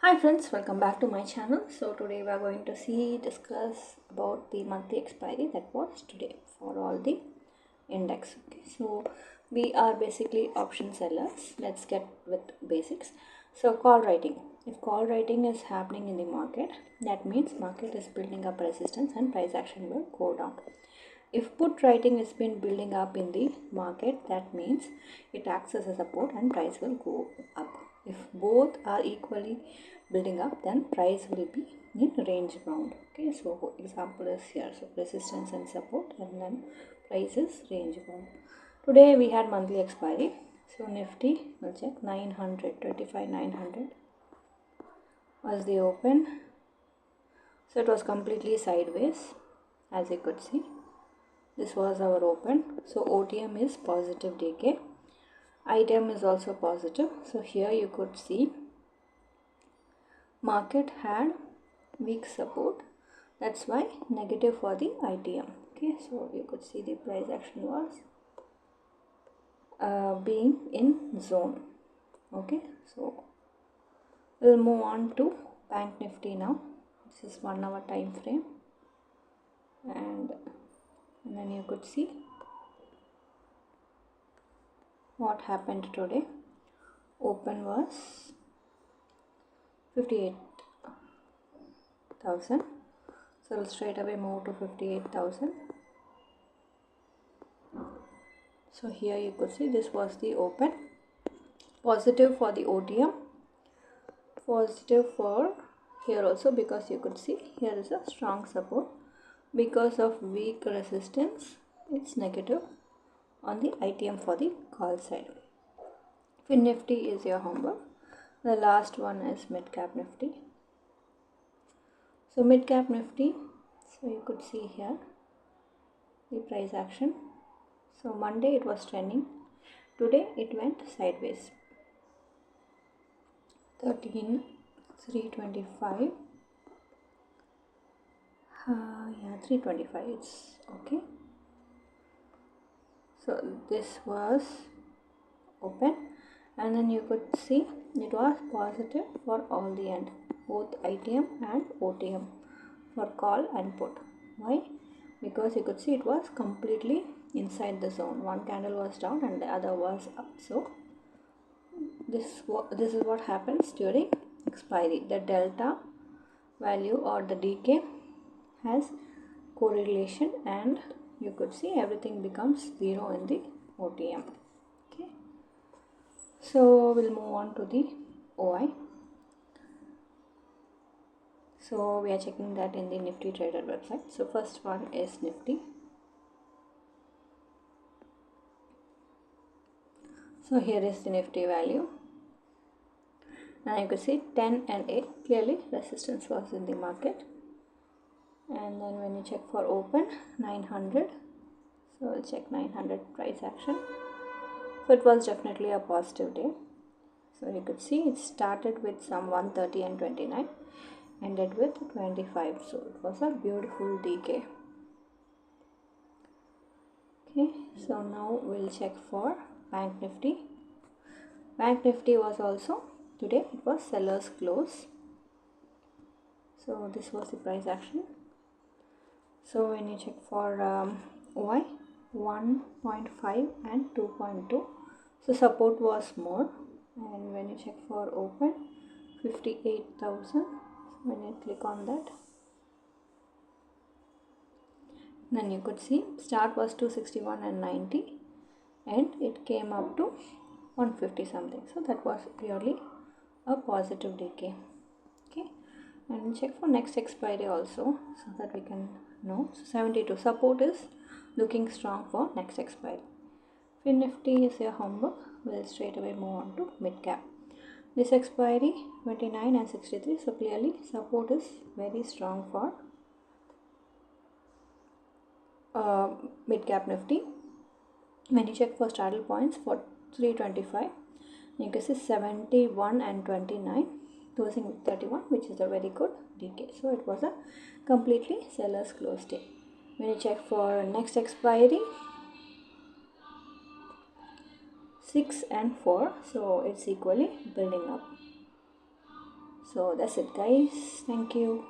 Hi friends, welcome back to my channel. So today we are going to discuss about the monthly expiry that was today for all the index. Okay, so we are basically option sellers. Let's get with basics. So call writing. If call writing is happening in the market, that means market is building up resistance and price action will go down. If put writing has been building up in the market, that means it acts as a support and price will go up. If both are equally building up, then price will be in range bound. Okay, so example is here. So resistance and support, and then price is range bound. Today we had monthly expiry. So Nifty, we'll check 900, 900 was the open. So it was completely sideways, as you could see. This was our open. So OTM is positive decay. ITM is also positive. So here you could see market had weak support. That's why negative for the ITM. Okay, so you could see the price action was being in zone. Okay, so we'll move on to Bank Nifty now. This is 1 hour time frame, and then you could see what happened today. Open was 58,000. So we'll straight away move to 58,000. So here you could see this was the open. Positive for the OTM. Positive for here also, because you could see here is a strong support. Because of weak resistance, it's negative on the ITM for the call side. Finnifty is your homework. The last one is Midcap Nifty. So Midcap Nifty, so you could see here the price action. So Monday it was trending. Today it went sideways. 13,325. 325. It's okay. So this was open, and then you could see it was positive for all the end, both ITM and OTM, for call and put. Why? Because you could see it was completely inside the zone. One candle was down and the other was up. So this is what happens during expiry. The delta value or the decay has correlation, and you could see everything becomes zero in the OTM. Okay, so we'll move on to the OI. So we are checking that in the Nifty Trader website. So first one is Nifty. So here is the Nifty value. Now you could see 10 and 8, clearly resistance was in the market. And then when you check for open, 900. So we'll check 900 price action. So it was definitely a positive day. So you could see it started with some 130 and 29, ended with 25. So it was a beautiful decay. Okay, so now we'll check for Bank Nifty. Bank Nifty was also today, it was seller's close. So this was the price action. So when you check for OI, 1.5 and 2.2. So support was more. And when you check for open, 58,000. When you click on that, then you could see start was 261 and 90, and it came up to 150 something. So that was purely a positive decay. Okay, and we'll check for next expiry also, so that we can know. So 72 support is looking strong for next expiry. Finnifty is your homework. We'll straight away move on to Midcap. This expiry 29 and 63. So clearly support is very strong for Midcap Nifty. When you check for straddle points for 325, you can see 71 and 29, closing with 31, which is a very good decay. So it was a completely seller's close day. When you check for next expiry, 6 and 4, so it's equally building up. So that's it guys, thank you.